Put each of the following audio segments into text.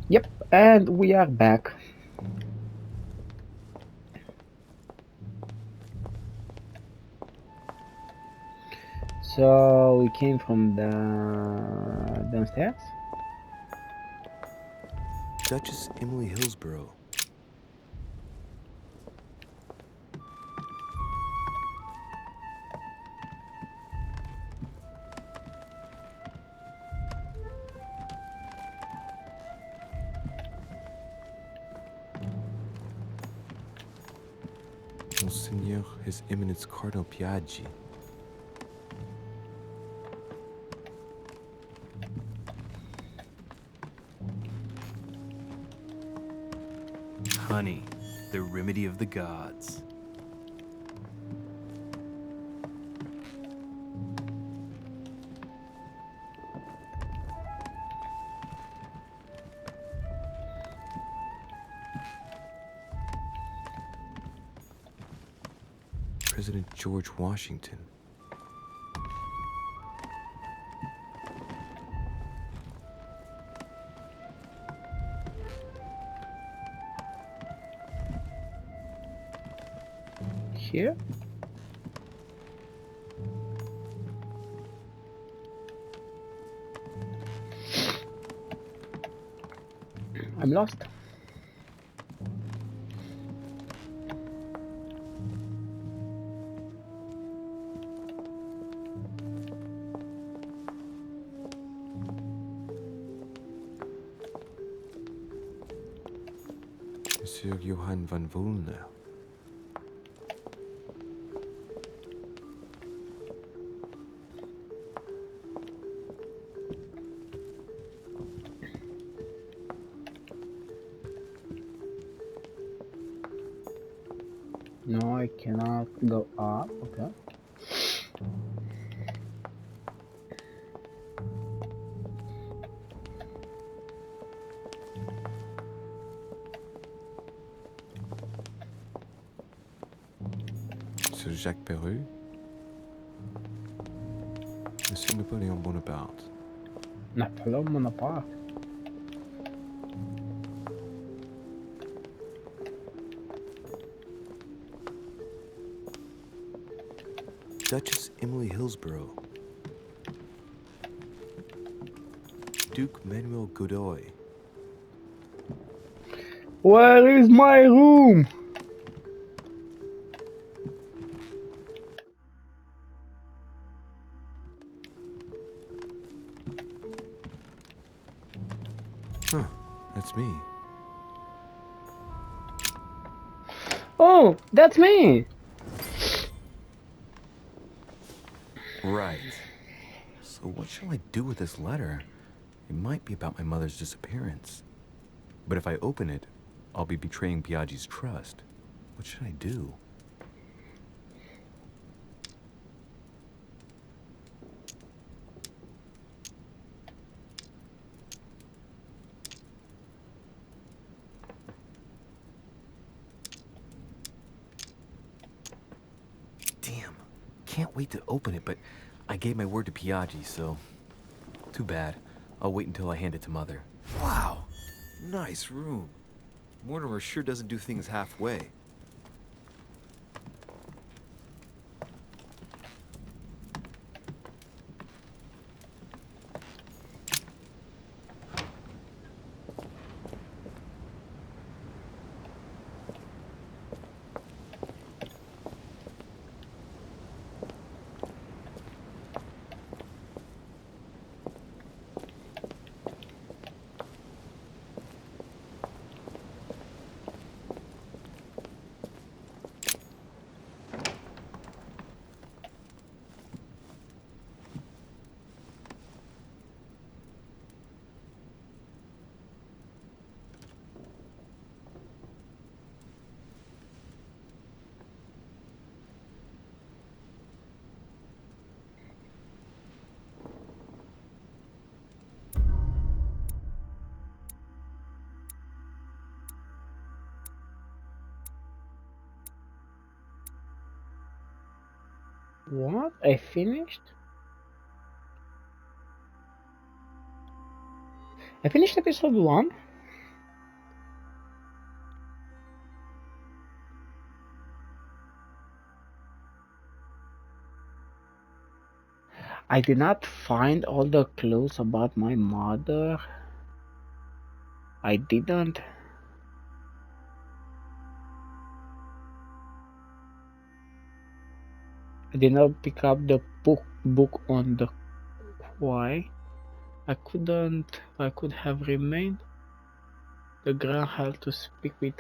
Yep, and we are back. So we came from the downstairs. Duchess Emily Hillsborough. Monseigneur His Eminence Cardinal Piaggi. Honey, the remedy of the gods. President George Washington. Here. I'm lost. Monsieur Johann van Volner. No, I cannot go up. Okay. Monsieur Jacques Perru. Monsieur Napoleon Bonaparte. Napoleon Bonaparte. Duchess Emily Hillsborough. Duke Manuel Godoy. Where is my room? Huh, that's me. Oh, that's me. Right. So what shall I do with this letter? It might be about my mother's disappearance. But if I open it, I'll be betraying Piaggi's trust. What should I do? Damn. Can't wait to open it, but I gave my word to Piaggi, so... Too bad. I'll wait until I hand it to Mother. Wow. Nice room. Mortimer sure doesn't do things halfway. What? I finished? I finished episode 1? I did not find all the clues about my mother. I didn't. I did not pick up the book on the quay. I couldn't. I could have remained. The Grand had to speak with.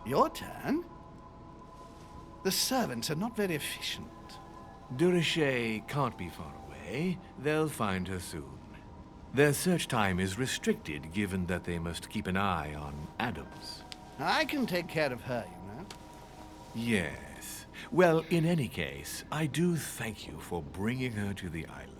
Your turn? The servants are not very efficient. Durocher can't be far away. They'll find her soon. Their search time is restricted, given that they must keep an eye on Adams. I can take care of her, you know. Yes. Well, in any case, I do thank you for bringing her to the island.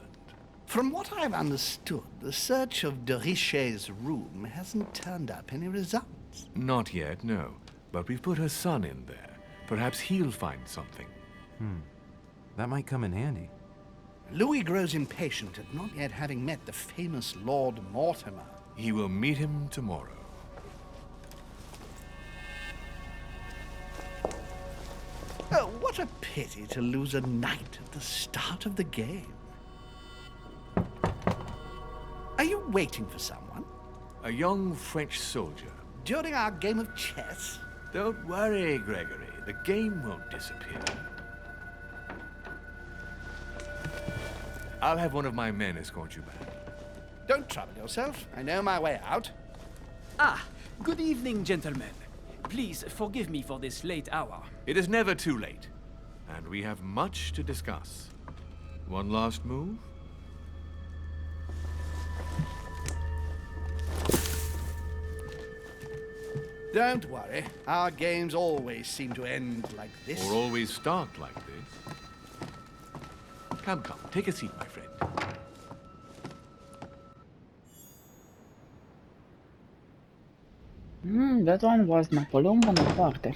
From what I've understood, the search of Durocher's room hasn't turned up any results. Not yet, no. But we've put her son in there. Perhaps he'll find something. That might come in handy. Louis grows impatient at not yet having met the famous Lord Mortimer. He will meet him tomorrow. Oh, what a pity to lose a knight at the start of the game. Are you waiting for someone? A young French soldier. During our game of chess? Don't worry, Gregory. The game won't disappear. I'll have one of my men escort you back. Don't trouble yourself. I know my way out. Ah, good evening, gentlemen. Please forgive me for this late hour. It is never too late, and we have much to discuss. One last move? Don't worry. Our games always seem to end like this. Or always start like this? Come, take a seat, my friend. That one was Napoleon Bonaparte.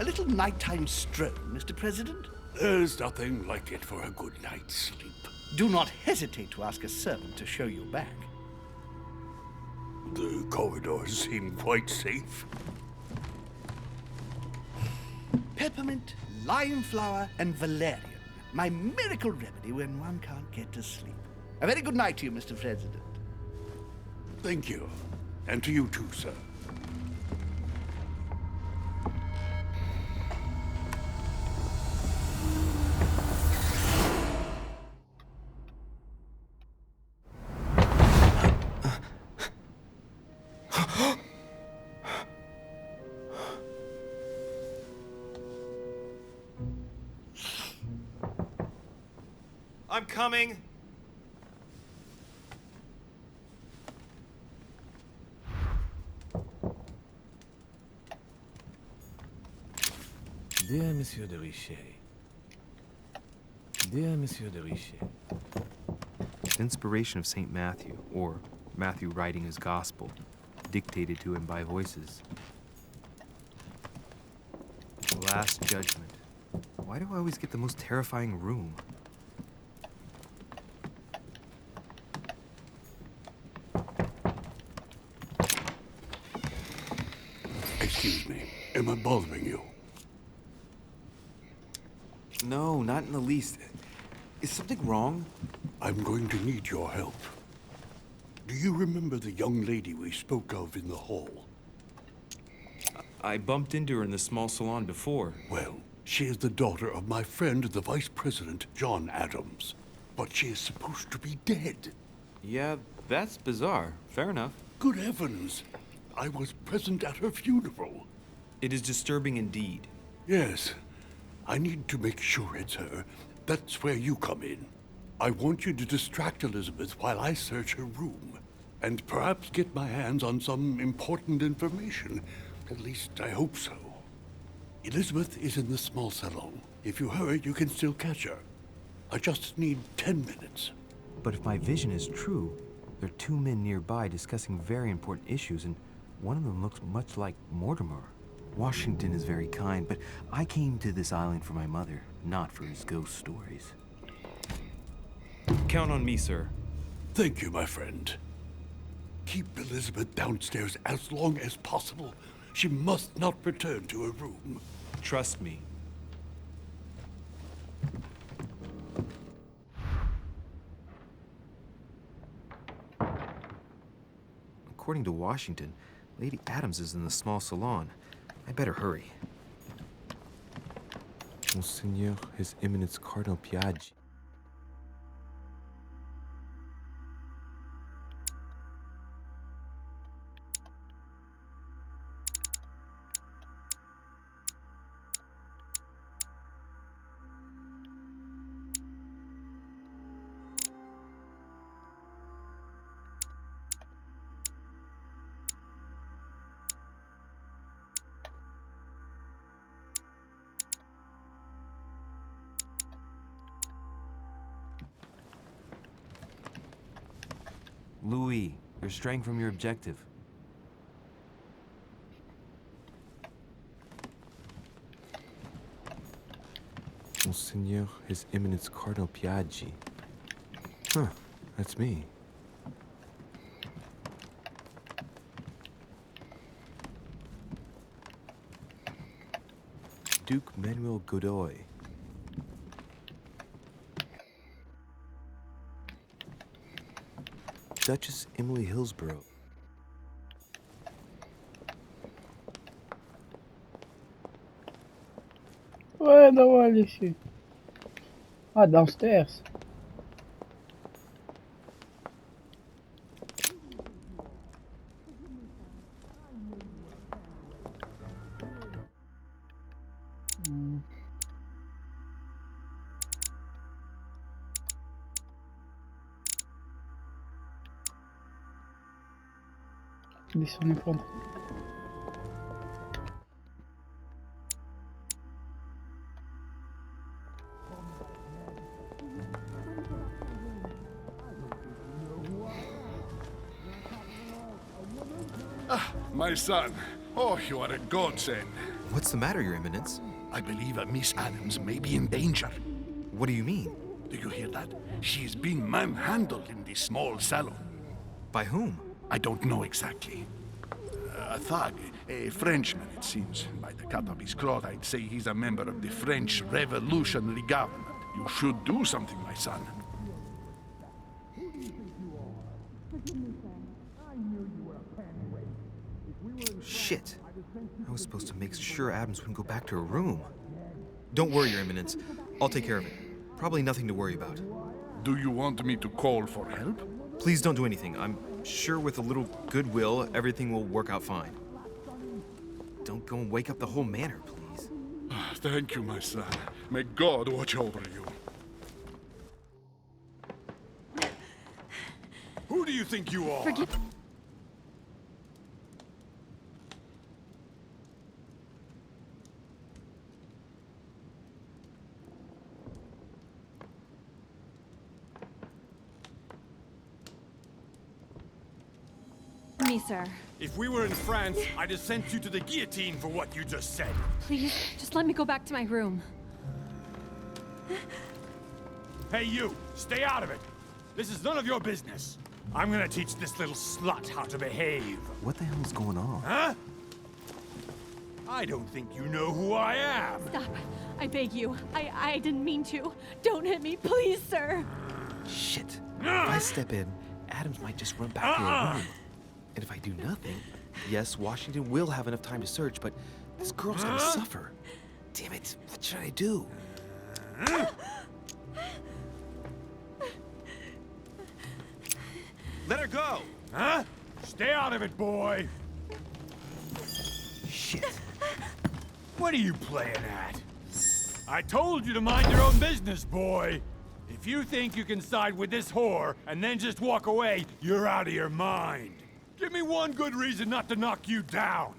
A little nighttime stroll, Mr. President? There's nothing like it for a good night's sleep. Do not hesitate to ask a servant to show you back. The corridors seem quite safe. Peppermint, lime flower, and valerian. My miracle remedy when one can't get to sleep. A very good night to you, Mr. President. Thank you. And to you too, sir. I'm coming. Dear Monsieur de Richet. Dear Monsieur de Richet. Inspiration of St. Matthew, or Matthew writing his gospel, dictated to him by voices. The Last Judgment. Why do I always get the most terrifying room? Excuse me. Am I bothering you? No, not in the least. Is something wrong? I'm going to need your help. Do you remember the young lady we spoke of in the hall? I bumped into her in the small salon before. Well, she is the daughter of my friend, the Vice President, John Adams. But she is supposed to be dead. Yeah, that's bizarre. Fair enough. Good heavens! I was present at her funeral. It is disturbing indeed. Yes. I need to make sure it's her. That's where you come in. I want you to distract Elizabeth while I search her room. And perhaps get my hands on some important information. At least, I hope so. Elizabeth is in the small salon. If you hurry, you can still catch her. I just need 10 minutes. But if my vision is true, there are two men nearby discussing very important issues, and one of them looks much like Mortimer. Washington is very kind, but I came to this island for my mother, not for his ghost stories. Count on me, sir. Thank you, my friend. Keep Elizabeth downstairs as long as possible. She must not return to her room. Trust me. According to Washington, Lady Adams is in the small salon. I better hurry. Monseigneur, His Eminence Cardinal Piaggi. Louis, you're straying from your objective. Monseigneur, His Eminence Cardinal Piaggi. Huh, that's me. Duke Manuel Godoy. Duchess Emily Hillsborough. Ouais, давай ici. Ah, downstairs. This one in front. My son. Oh, you are a godsend. What's the matter, Your Eminence? I believe that Miss Adams may be in danger. What do you mean? Do you hear that? She is being manhandled in this small salon. By whom? I don't know exactly. A thug, a Frenchman, it seems. By the cut of his cloth, I'd say he's a member of the French Revolutionary Government. You should do something, my son. Shit. I was supposed to make sure Adams wouldn't go back to her room. Don't worry, Your Eminence. I'll take care of it. Probably nothing to worry about. Do you want me to call for help? Please don't do anything. I'm sure with a little goodwill, everything will work out fine. Don't go and wake up the whole manor, please. Thank you, my son. May God watch over you. Who do you think you are? Forgive. Me, sir. If we were in France, I'd have sent you to the guillotine for what you just said. Please, just let me go back to my room. Hey, you! Stay out of it! This is none of your business. I'm gonna teach this little slut how to behave. What the hell is going on? Huh? I don't think you know who I am. Stop. I beg you. I didn't mean to. Don't hit me, please, sir. Shit. If I step in, Adams might just run back to her room. And if I do nothing, yes, Washington will have enough time to search, but this girl's gonna suffer. Damn it, what should I do? Let her go! Huh? Stay out of it, boy! Shit. What are you playing at? I told you to mind your own business, boy! If you think you can side with this whore and then just walk away, you're out of your mind. Give me one good reason not to knock you down.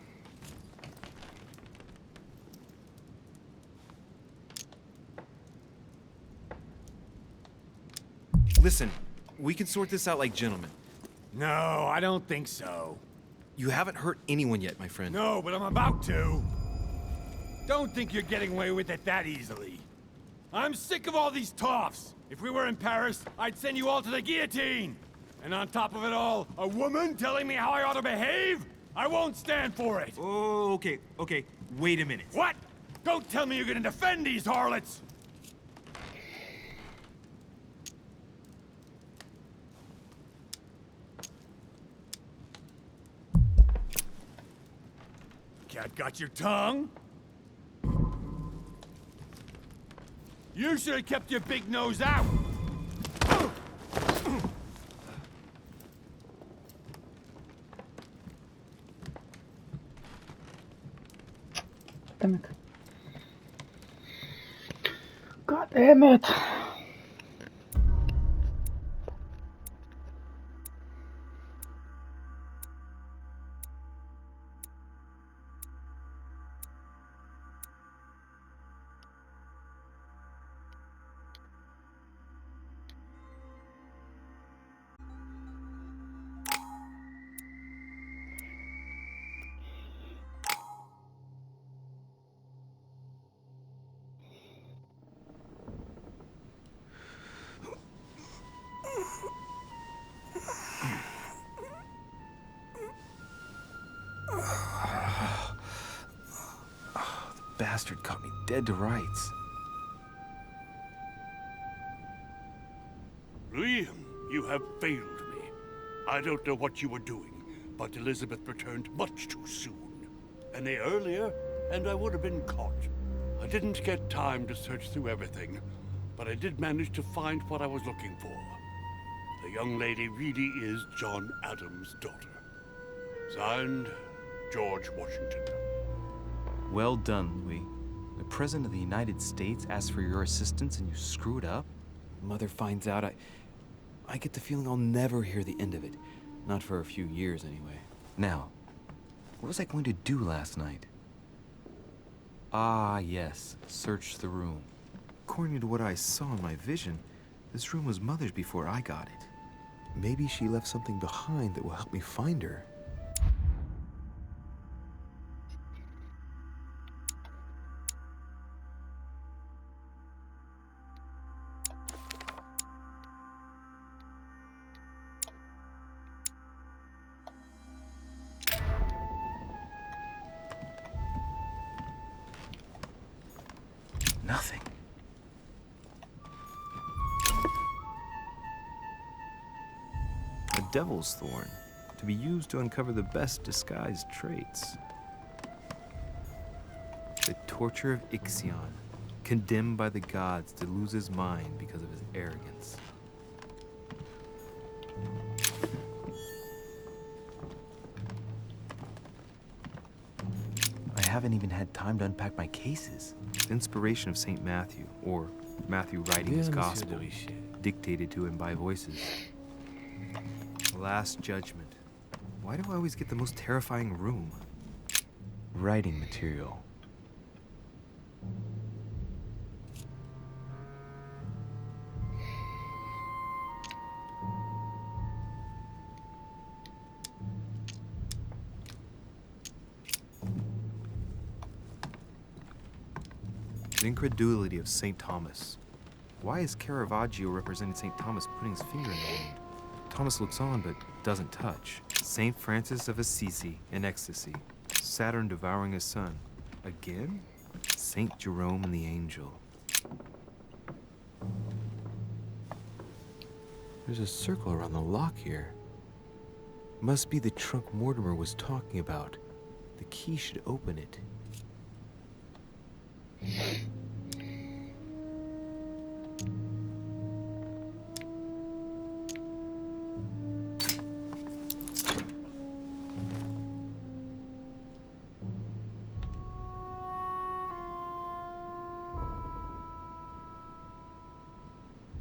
Listen, we can sort this out like gentlemen. No, I don't think so. You haven't hurt anyone yet, my friend. No, but I'm about to. Don't think you're getting away with it that easily. I'm sick of all these toffs. If we were in Paris, I'd send you all to the guillotine. And on top of it all, a woman telling me how I ought to behave? I won't stand for it. Oh, okay. Wait a minute. What? Don't tell me you're gonna defend these harlots! Cat got your tongue? You should have kept your big nose out! Damn it. God damn it. Bastard caught me dead to rights. Liam, you have failed me. I don't know what you were doing, but Elizabeth returned much too soon. An day earlier, and I would have been caught. I didn't get time to search through everything, but I did manage to find what I was looking for. The young lady really is John Adams' daughter. Signed, George Washington. Well done, Louis. The President of the United States asks for your assistance and you screw it up? Mother finds out, I get the feeling I'll never hear the end of it. Not for a few years, anyway. Now, what was I going to do last night? Ah, yes. Search the room. According to what I saw in my vision, this room was Mother's before I got it. Maybe she left something behind that will help me find her. Nothing. A devil's thorn, to be used to uncover the best disguised traits. torture of Ixion, condemned by the gods to lose his mind because of his arrogance. I haven't even had time to unpack my cases. The inspiration of St. Matthew, or Matthew writing his gospel, dictated to him by voices. Last Judgment. Why do I always get the most terrifying room? Writing material. The incredulity of St. Thomas. Why is Caravaggio representing St. Thomas putting his finger in the wound? Thomas looks on but doesn't touch. St. Francis of Assisi in ecstasy. Saturn devouring his son. Again? St. Jerome and the Angel. There's a circle around the lock here. Must be the trunk Mortimer was talking about. The key should open it.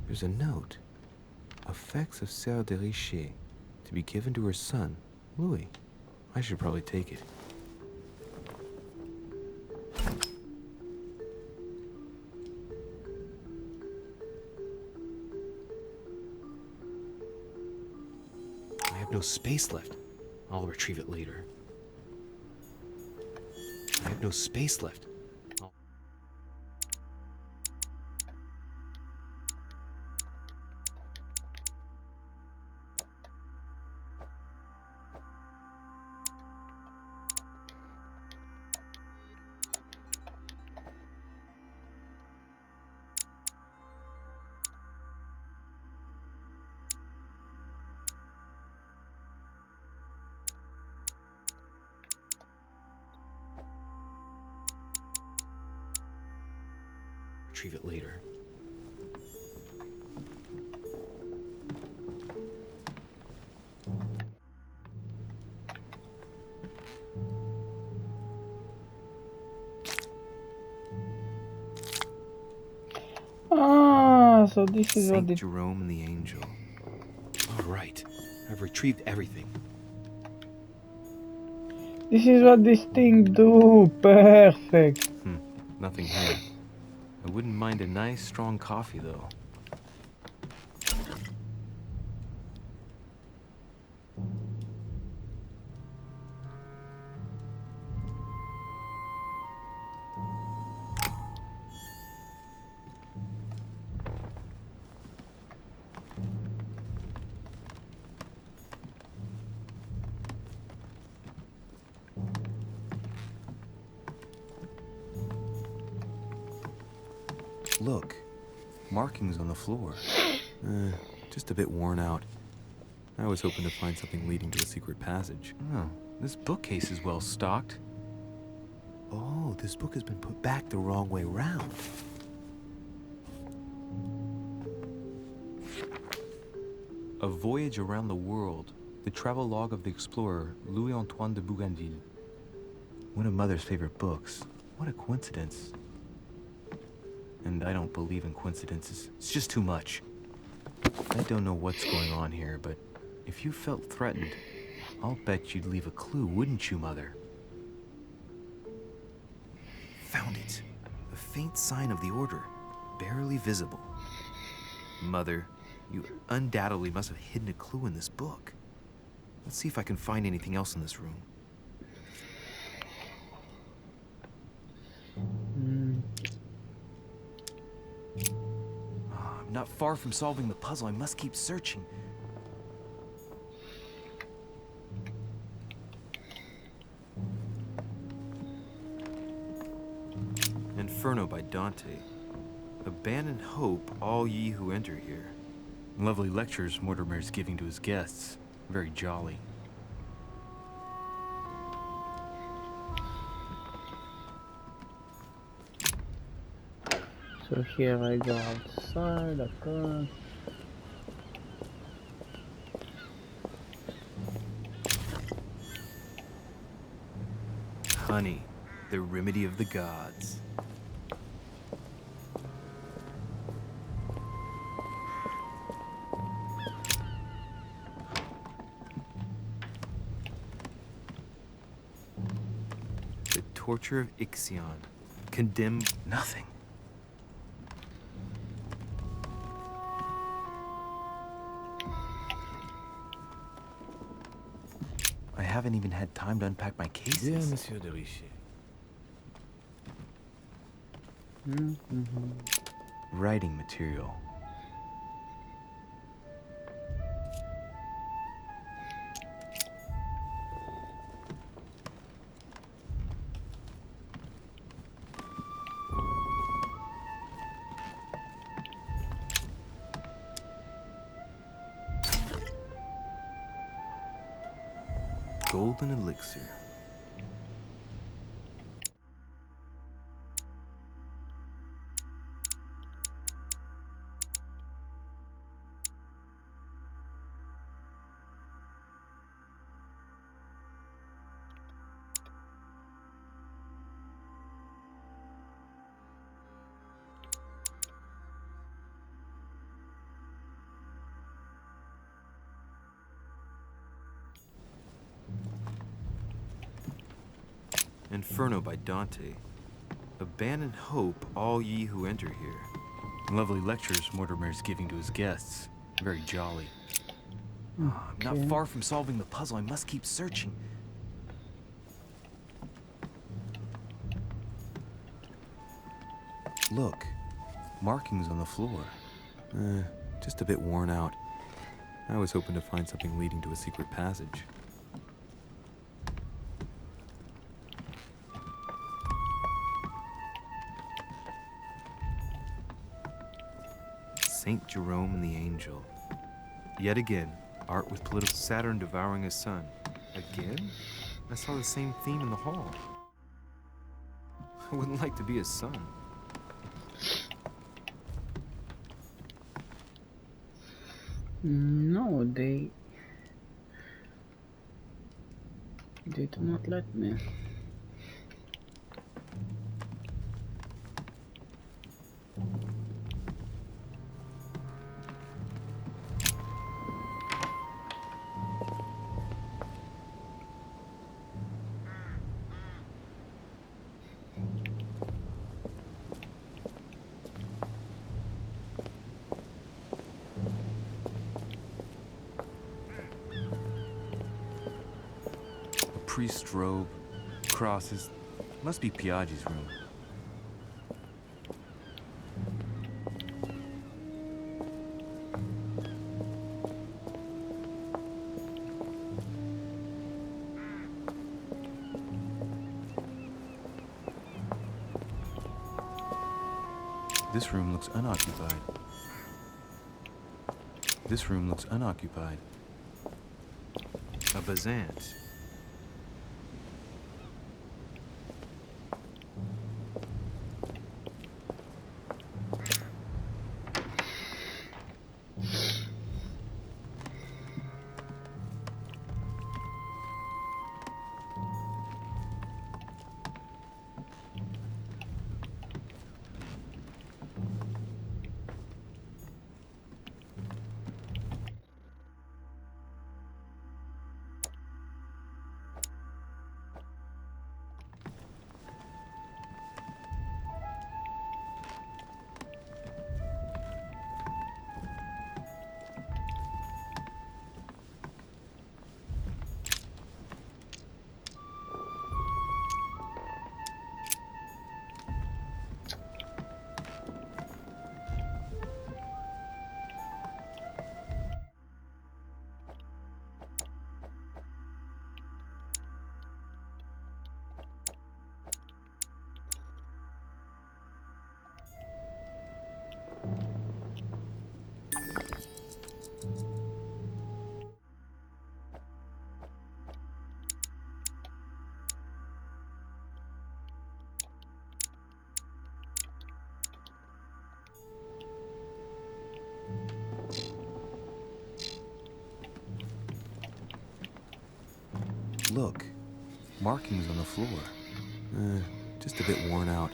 There's a note. Effects of Sœur de Richet, to be given to her son, Louis. I should probably take it. I have no space left. I'll retrieve it later. I have no space left. Retrieve it later. Ah, so this is what Saint the Jerome and the Angel. All right, I've retrieved everything. this is what this thing do. Perfect. Nothing here. I wouldn't mind a nice, strong coffee, though. Look, markings on the floor. Just a bit worn out. I was hoping to find something leading to a secret passage. Oh, this bookcase is well stocked. Oh, this book has been put back the wrong way round. A Voyage Around the World. The travel log of the explorer Louis-Antoine de Bougainville. One of Mother's favorite books. What a coincidence. And I don't believe in coincidences. It's just too much. I don't know what's going on here, but if you felt threatened, I'll bet you'd leave a clue, wouldn't you, Mother? Found it. A faint sign of the Order, barely visible. Mother, you undoubtedly must have hidden a clue in this book. Let's see if I can find anything else in this room. I'm not far from solving the puzzle. I must keep searching. Inferno by Dante. Abandon hope, all ye who enter here. Lovely lectures Mortimer's giving to his guests. Very jolly. So here I go outside, across. Honey, the remedy of the gods. The torture of Ixion. Condemn nothing. I haven't even had time to unpack my cases. Dear Monsieur de Richet. Writing material. Golden elixir. Inferno by Dante. Abandon hope, all ye who enter here. Lovely lectures Mortimer's giving to his guests. Very jolly. I'm not far from solving the puzzle. I must keep searching. Look, markings on the floor. Just a bit worn out. I was hoping to find something leading to a secret passage. Saint Jerome and the Angel. Yet again, art with political Saturn devouring his son. Again? I saw the same theme in the hall. I wouldn't like to be his son. No, they do not let me. Priest robe, crosses. Must be Piaggi's room. This room looks unoccupied. This room looks unoccupied. A Bazant. look. Markings on the floor. Just a bit worn out.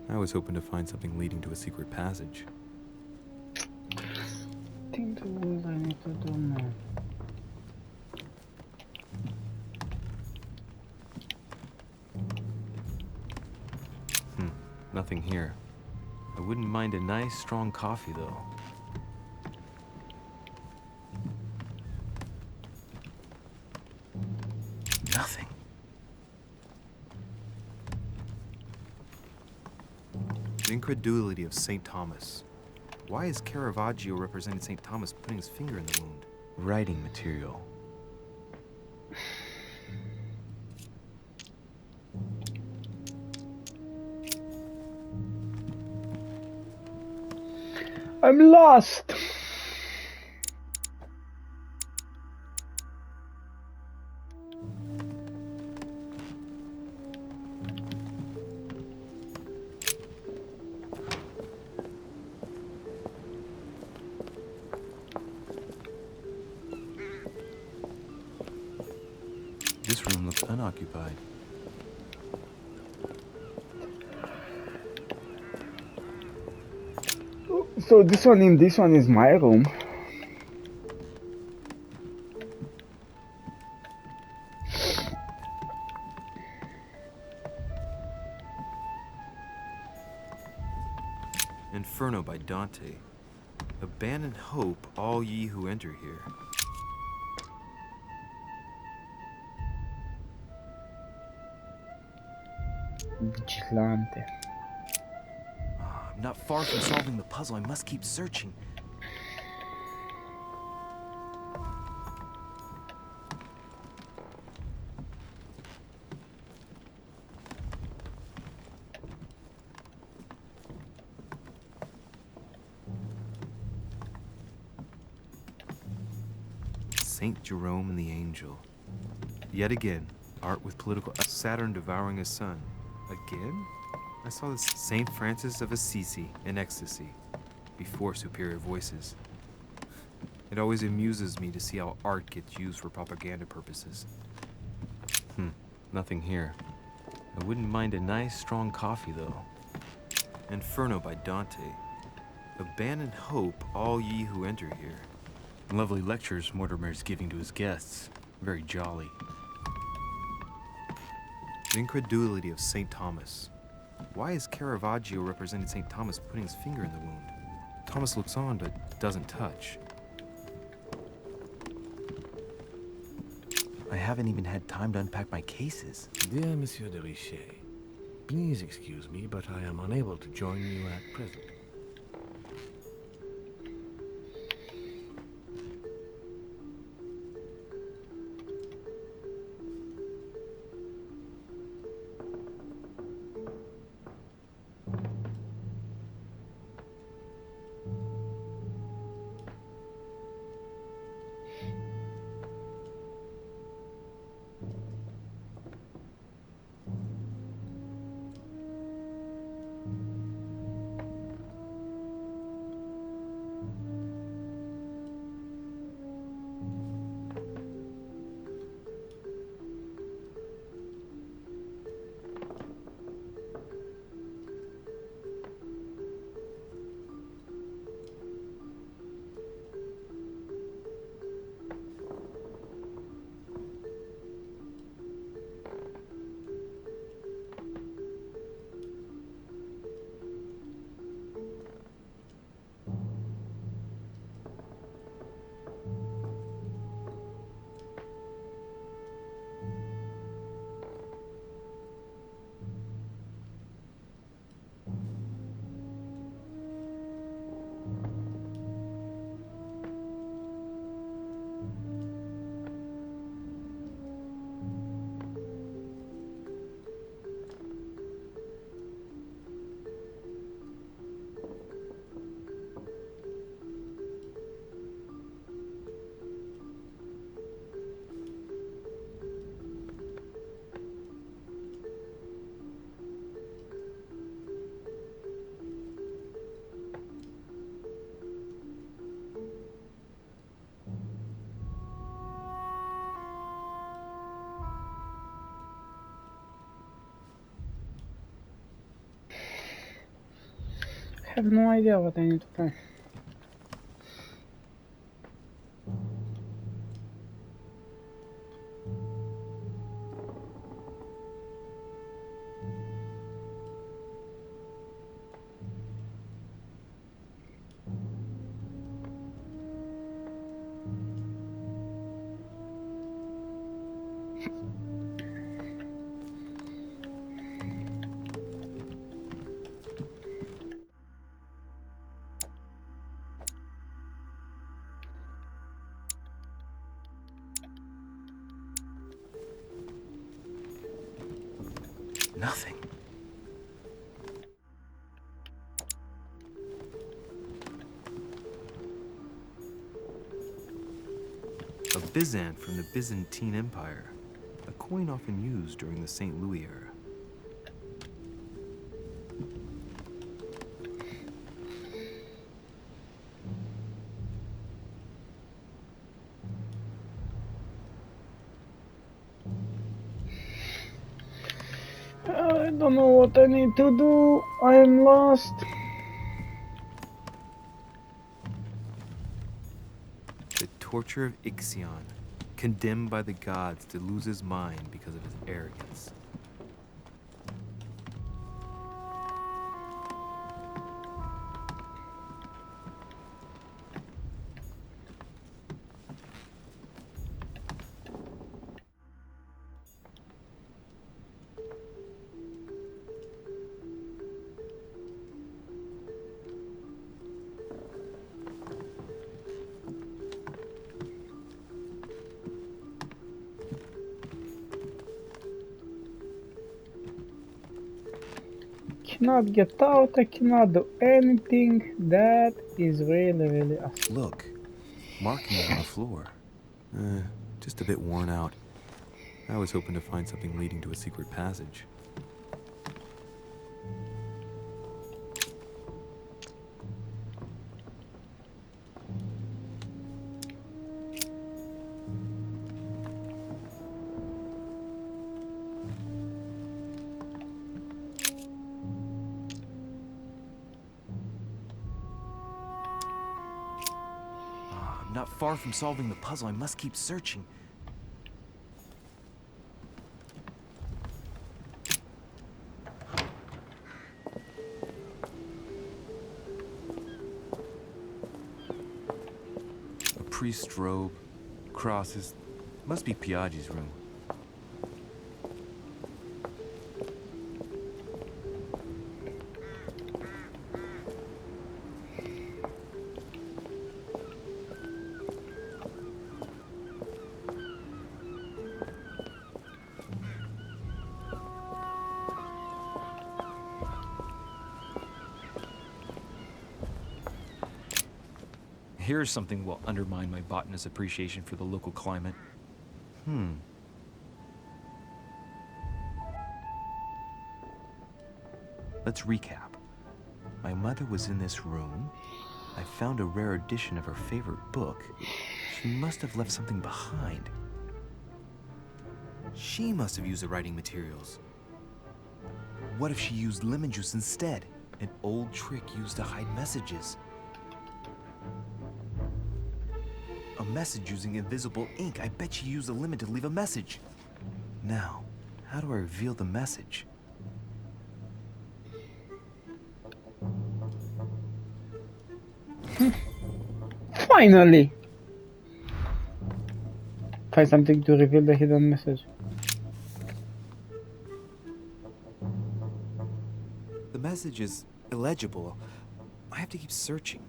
I was hoping to find something leading to a secret passage. I think the rules I need to do now. Nothing here. I wouldn't mind a nice, strong coffee, though. Nothing. The incredulity of St. Thomas. Why is Caravaggio representing St. Thomas putting his finger in the wound? Writing material. I'm lost! This room looks unoccupied. So this one is my room. Inferno by Dante. Abandon hope, all ye who enter here. Vigilante. I'm not far from solving the puzzle. I must keep searching. Saint Jerome and the Angel. Yet again, art with political Saturn devouring his son. Again? I saw this Saint Francis of Assisi in ecstasy, before Superior Voices. It always amuses me to see how art gets used for propaganda purposes. Nothing here. I wouldn't mind a nice, strong coffee, though. Inferno by Dante. Abandon hope, all ye who enter here. Lovely lectures Mortimer's giving to his guests. Very jolly. The incredulity of St. Thomas. Why is Caravaggio representing St. Thomas putting his finger in the wound? Thomas looks on, but doesn't touch. I haven't even had time to unpack my cases. Dear Monsieur de Richet, please excuse me, but I am unable to join you at present. have no idea what I need to find. Nothing. A Byzant from the Byzantine Empire. A coin often used during the St. Louis era. I don't know what I need to do. I am lost. The torture of Ixion, condemned by the gods to lose his mind because of his arrogance. Cannot get out, I cannot do anything. That is really awesome. Look, markings on the floor. Just a bit worn out. I was hoping to find something leading to a secret passage. I'm not far from solving the puzzle. I must keep searching. A priest's robe, crosses. Must be Piaggi's room. Here's something will undermine my botanist's appreciation for the local climate. Let's recap. My mother was in this room. I found a rare edition of her favorite book. She must have left something behind. She must have used the writing materials. What if she used lemon juice instead? An old trick used to hide messages. A message using invisible ink. I bet she used a lemon to leave a message. Now, how do I reveal the message? Finally! Find something to reveal the hidden message. The message is illegible. I have to keep searching.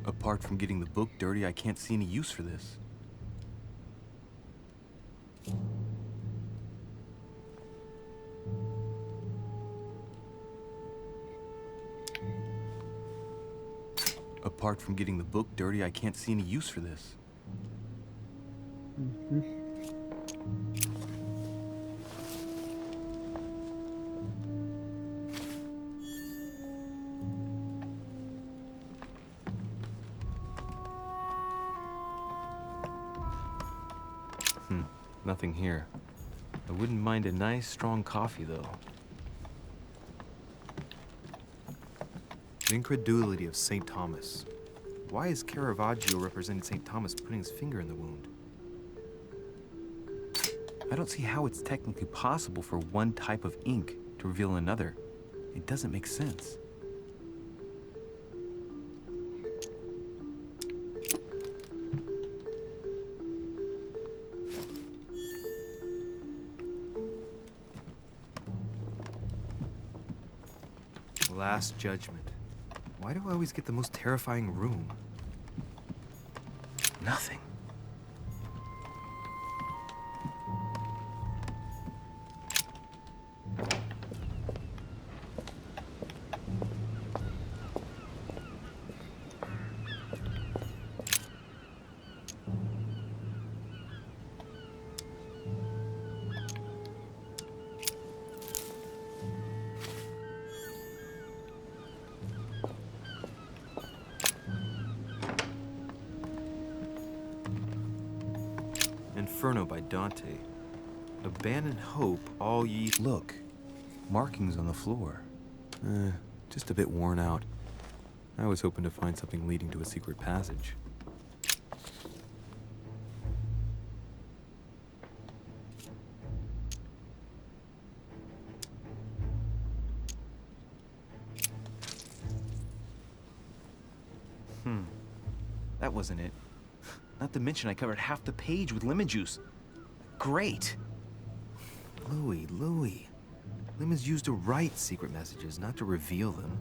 Apart from getting the book dirty, I can't see any use for this. Apart from getting the book dirty, I can't see any use for this. Nothing here. I wouldn't mind a nice, strong coffee, though. The incredulity of St. Thomas. Why is Caravaggio representing St. Thomas putting his finger in the wound? I don't see how it's technically possible for one type of ink to reveal another. It doesn't make sense. Last Judgment. Why do I always get the most terrifying room? Nothing. Inferno by Dante. Abandon hope, all ye... Look. Markings on the floor. Just a bit worn out. I was hoping to find something leading to a secret passage. That wasn't it. Not to mention I covered half the page with lemon juice. Great. Louis. Lemon's used to write secret messages, not to reveal them.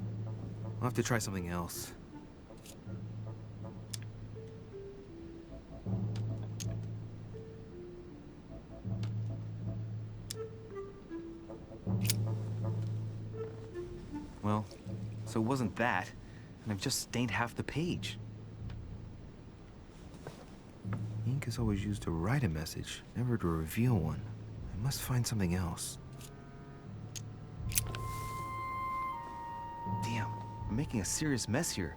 I'll have to try something else. Well, so it wasn't that, and I've just stained half the page. Ink is always used to write a message, never to reveal one. I must find something else. Damn, I'm making a serious mess here.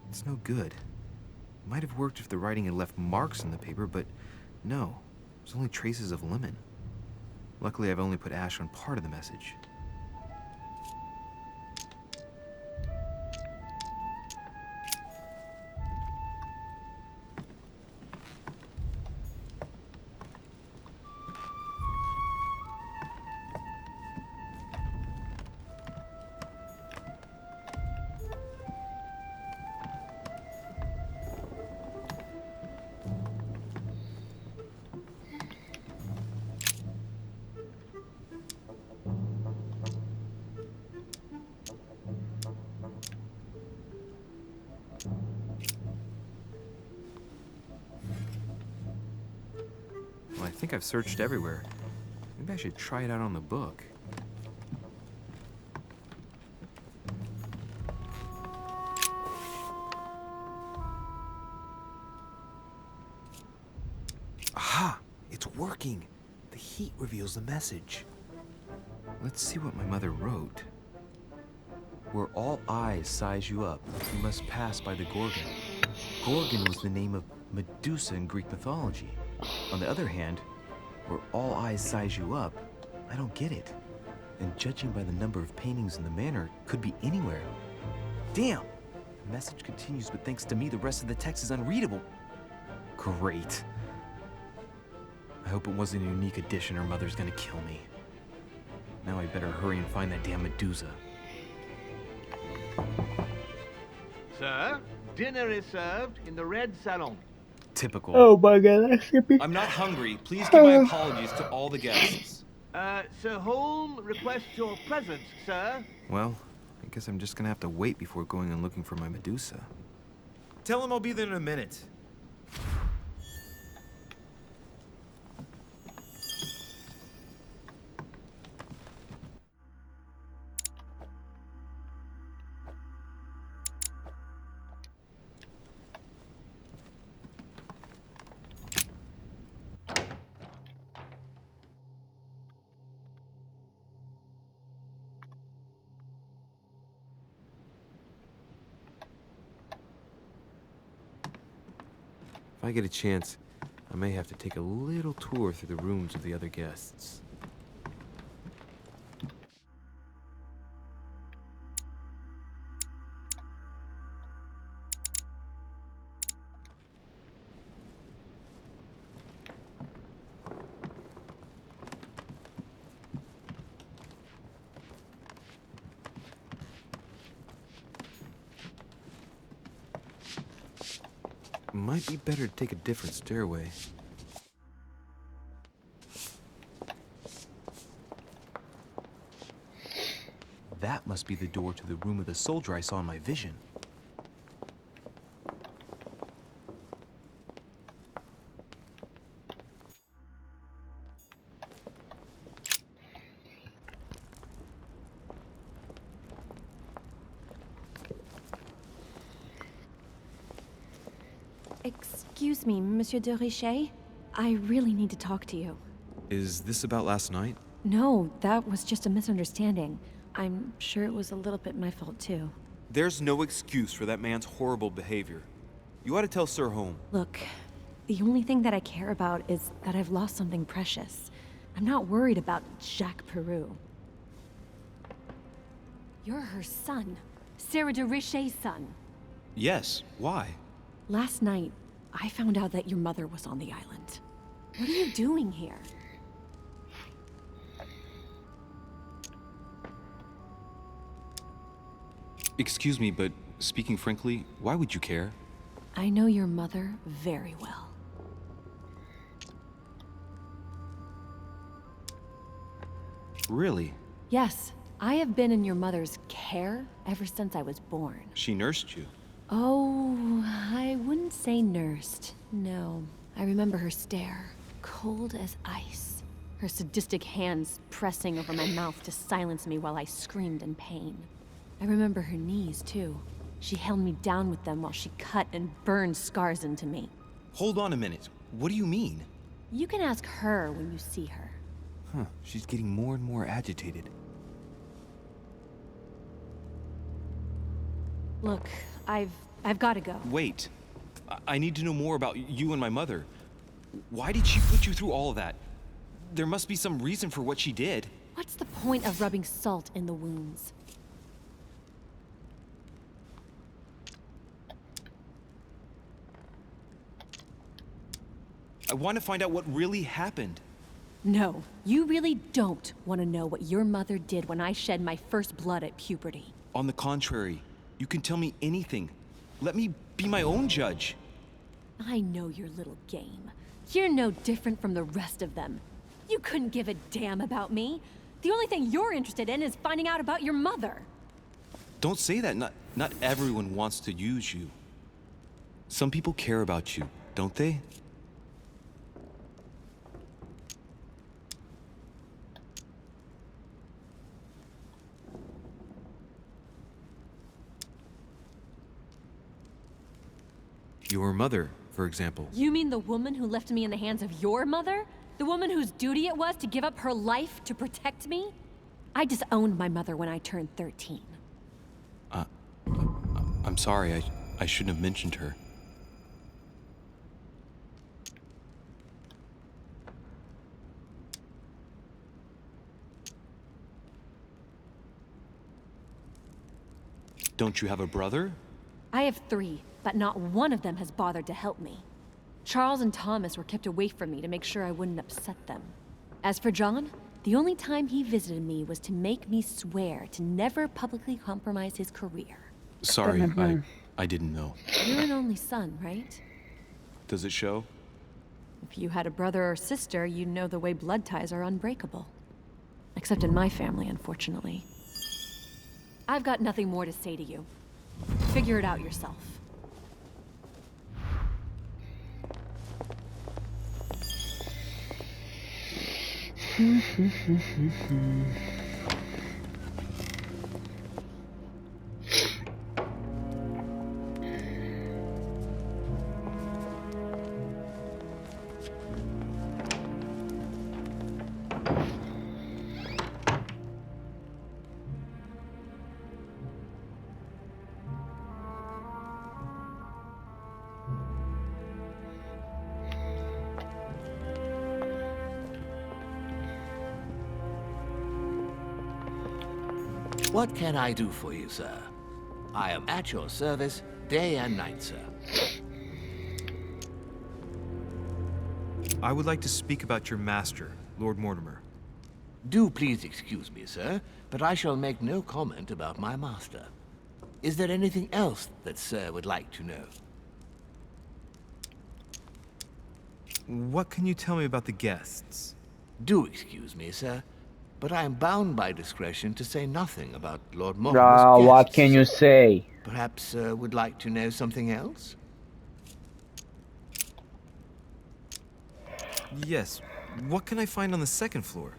It's no good. It might have worked if the writing had left marks on the paper, but no. There's only traces of lemon. Luckily, I've only put ash on part of the message. Well, I think I've searched everywhere. Maybe I should try it out on the book. Aha! It's working! The heat reveals the message. Let's see what my mother wrote. Where all eyes size you up, you must pass by the Gorgon. Gorgon was the name of Medusa in Greek mythology. On the other hand, where all eyes size you up, I don't get it. And judging by the number of paintings in the manor, could be anywhere. Damn! The message continues, but thanks to me, the rest of the text is unreadable. Great. I hope it wasn't a unique edition or Mother's gonna kill me. Now I better hurry and find that damn Medusa. Sir, dinner is served in the red salon. Typical. Oh my god, that's creepy. I'm not hungry. Please give my apologies to all the guests. Sir Holm requests your presence, sir. Well, I guess I'm just gonna have to wait before going and looking for my Medusa. Tell him I'll be there in a minute. If I get a chance, I may have to take a little tour through the rooms of the other guests. Might be better to take a different stairway. That must be the door to the room of the soldier I saw in my vision. Excuse me, Monsieur de Richet. I really need to talk to you. Is this about last night? No, that was just a misunderstanding. I'm sure it was a little bit my fault, too. There's no excuse for that man's horrible behavior. You ought to tell Sir Home. Look, the only thing that I care about is that I've lost something precious. I'm not worried about Jacques Peru. You're her son. Sarah de Richet's son. Yes, why? Last night, I found out that your mother was on the island. What are you doing here? Excuse me, but speaking frankly, why would you care? I know your mother very well. Really? Yes, I have been in your mother's care ever since I was born. She nursed you. Oh, I wouldn't say nursed. No. I remember her stare, cold as ice. Her sadistic hands pressing over my mouth to silence me while I screamed in pain. I remember her knees, too. She held me down with them while she cut and burned scars into me. Hold on a minute. What do you mean? You can ask her when you see her. Huh, she's getting more and more agitated. Look, I've got to go. Wait. I need to know more about you and my mother. Why did she put you through all of that? There must be some reason for what she did. What's the point of rubbing salt in the wounds? I want to find out what really happened. No, you really don't want to know what your mother did when I shed my first blood at puberty. On the contrary, you can tell me anything. Let me be my own judge. I know your little game. You're no different from the rest of them. You couldn't give a damn about me. The only thing you're interested in is finding out about your mother. Don't say that. Not everyone wants to use you. Some people care about you, don't they? Your mother, for example. You mean the woman who left me in the hands of your mother? The woman whose duty it was to give up her life to protect me? I disowned my mother when I turned 13. I'm sorry, I shouldn't have mentioned her. Don't you have a brother? I have 3, but not one of them has bothered to help me. Charles and Thomas were kept away from me to make sure I wouldn't upset them. As for John, the only time he visited me was to make me swear to never publicly compromise his career. Sorry, I didn't know. You're an only son, right? Does it show? If you had a brother or sister, you'd know the way blood ties are unbreakable. Except in my family, unfortunately. I've got nothing more to say to you. Figure it out yourself. What can I do for you, sir? I am at your service day and night, sir. I would like to speak about your master, Lord Mortimer. Do please excuse me, sir, but I shall make no comment about my master. Is there anything else that sir would like to know? What can you tell me about the guests? Do excuse me, sir, but I am bound by discretion to say nothing about Lord Mortimer's guests. What can you say? Perhaps sir would like to know something else? Yes. What can I find on the second floor?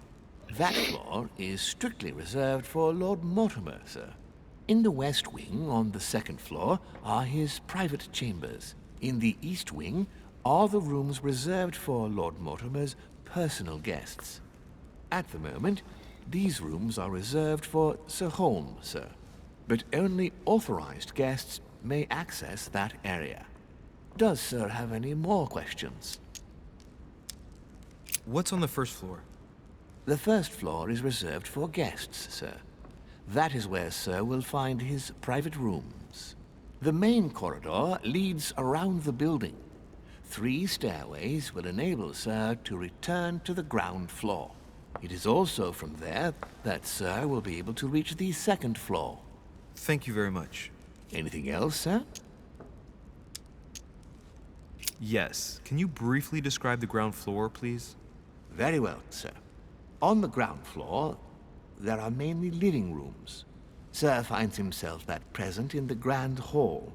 That floor is strictly reserved for Lord Mortimer, sir. In the west wing, on the second floor, are his private chambers. In the east wing are the rooms reserved for Lord Mortimer's personal guests. At the moment, these rooms are reserved for Sir Holmes, sir. But only authorized guests may access that area. Does sir have any more questions? What's on the first floor? The first floor is reserved for guests, sir. That is where sir will find his private rooms. The main corridor leads around the building. 3 stairways will enable sir to return to the ground floor. It is also from there that sir will be able to reach the second floor. Thank you very much. Anything else, sir? Yes. Can you briefly describe the ground floor, please? Very well, sir. On the ground floor, there are mainly living rooms. Sir finds himself at present in the Grand Hall.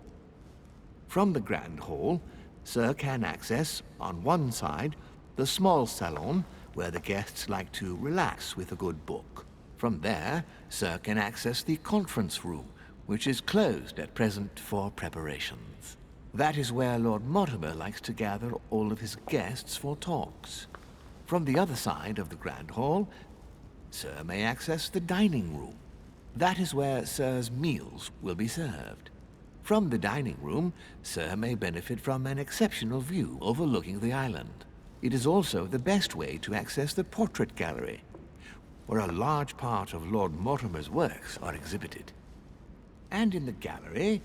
From the Grand Hall, sir can access, on one side, the small salon, where the guests like to relax with a good book. From there, sir can access the conference room, which is closed at present for preparations. That is where Lord Mortimer likes to gather all of his guests for talks. From the other side of the Grand Hall, sir may access the dining room. That is where sir's meals will be served. From the dining room, sir may benefit from an exceptional view overlooking the island. It is also the best way to access the portrait gallery, where a large part of Lord Mortimer's works are exhibited. And in the gallery,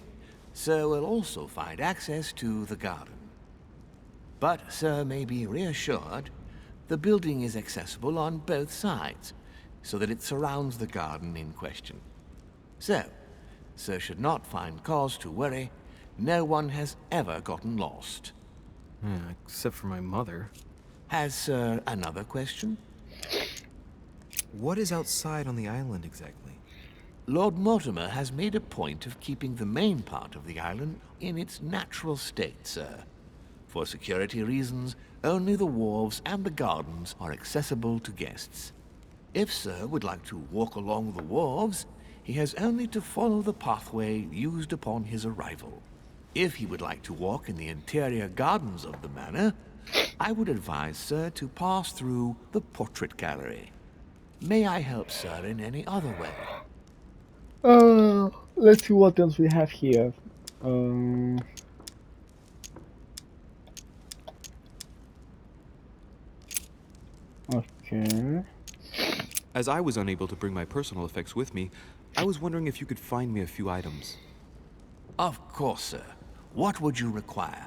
sir will also find access to the garden. But sir may be reassured the building is accessible on both sides, so that it surrounds the garden in question. So, sir should not find cause to worry. No one has ever gotten lost. Except for my mother. Has sir another question? What is outside on the island exactly? Lord Mortimer has made a point of keeping the main part of the island in its natural state, sir. For security reasons, only the wharves and the gardens are accessible to guests. If sir would like to walk along the wharves, he has only to follow the pathway used upon his arrival. If he would like to walk in the interior gardens of the manor, I would advise sir to pass through the portrait gallery. May I help sir in any other way? Let's see what else we have here. Okay. As I was unable to bring my personal effects with me, I was wondering if you could find me a few items. Of course, sir. What would you require?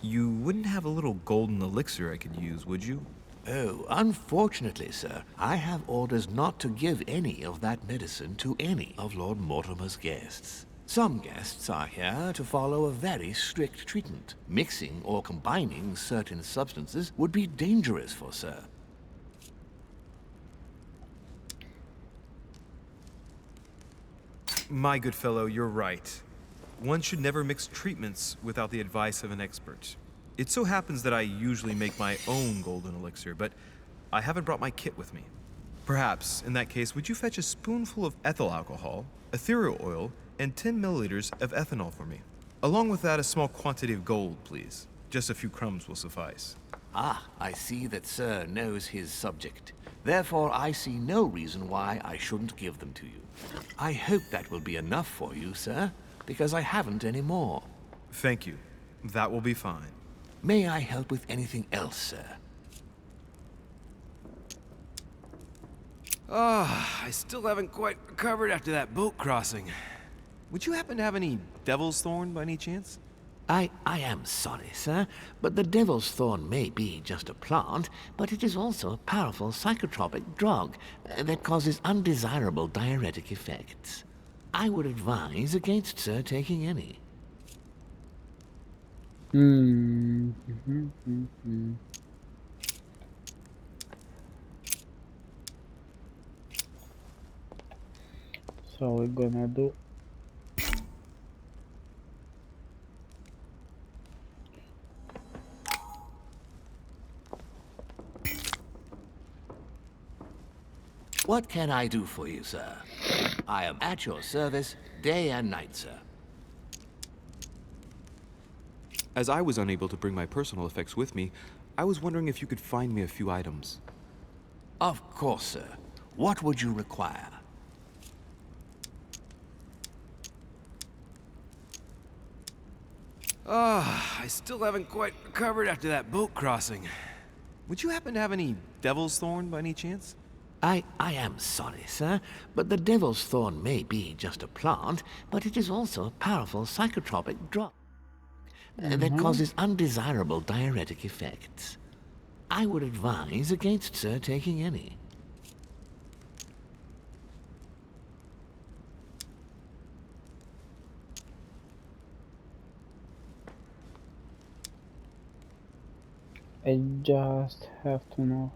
You wouldn't have a little golden elixir I could use, would you? Oh, unfortunately, sir, I have orders not to give any of that medicine to any of Lord Mortimer's guests. Some guests are here to follow a very strict treatment. Mixing or combining certain substances would be dangerous for sir. My good fellow, you're right. One should never mix treatments without the advice of an expert. It so happens that I usually make my own golden elixir, but I haven't brought my kit with me. Perhaps, in that case, would you fetch a spoonful of ethyl alcohol, ethereal oil, and 10 milliliters of ethanol for me? Along with that, a small quantity of gold, please. Just a few crumbs will suffice. Ah, I see that sir knows his subject. Therefore, I see no reason why I shouldn't give them to you. I hope that will be enough for you, sir, because I haven't any more. Thank you. That will be fine. May I help with anything else, sir? I still haven't quite recovered after that boat crossing. Would you happen to have any Devil's Thorn by any chance? I am sorry, sir, but the Devil's Thorn may be just a plant, but it is also a powerful psychotropic drug that causes undesirable diuretic effects. I would advise against, sir, taking any. So we're gonna do What can I do for you, sir? I am at your service day and night, sir. As I was unable to bring my personal effects with me, I was wondering if you could find me a few items. Of course, sir. What would you require? I still haven't quite recovered after that boat crossing. Would you happen to have any Devil's Thorn by any chance? I am sorry, sir, but the Devil's Thorn may be just a plant, but it is also a powerful psychotropic drug that causes undesirable diuretic effects. I would advise against, sir, taking any. I just have to know.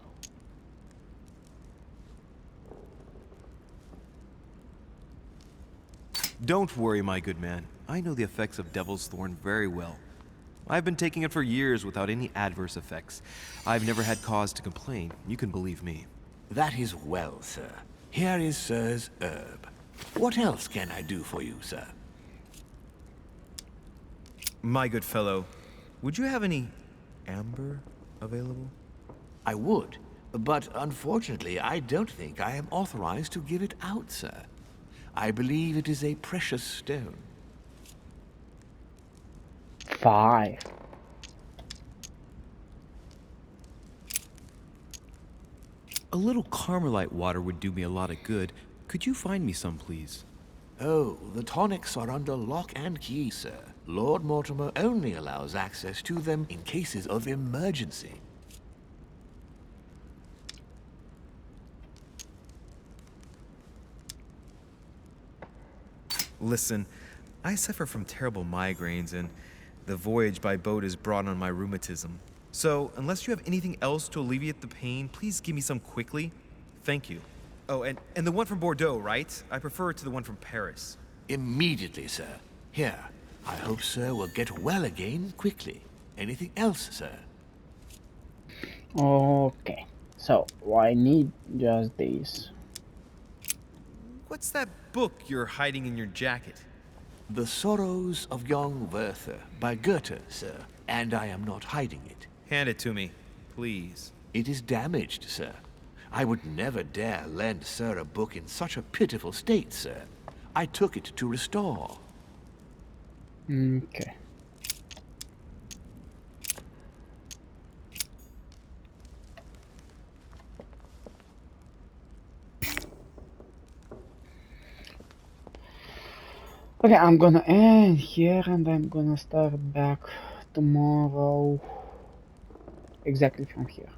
Don't worry, my good man. I know the effects of Devil's Thorn very well. I've been taking it for years without any adverse effects. I've never had cause to complain. You can believe me. That is well, sir. Here is sir's herb. What else can I do for you, sir? My good fellow, would you have any amber available? I would, but unfortunately I don't think I am authorized to give it out, sir. I believe it is a precious stone. 5. A little Carmelite water would do me a lot of good. Could you find me some, please? Oh, the tonics are under lock and key, sir. Lord Mortimer only allows access to them in cases of emergency. Listen, I suffer from terrible migraines, and the voyage by boat has brought on my rheumatism. So, unless you have anything else to alleviate the pain, please give me some quickly. Thank you. Oh, and the one from Bordeaux, right? I prefer it to the one from Paris. Immediately, sir. Here, I hope sir will get well again quickly. Anything else, sir? Okay, so I need just these. What's that book you're hiding in your jacket? The Sorrows of Young Werther by Goethe, sir. And I am not hiding it. Hand it to me, please. It is damaged, sir. I would never dare lend sir a book in such a pitiful state, sir. I took it to restore. Okay. Okay, I'm gonna end here and I'm gonna start back tomorrow exactly from here.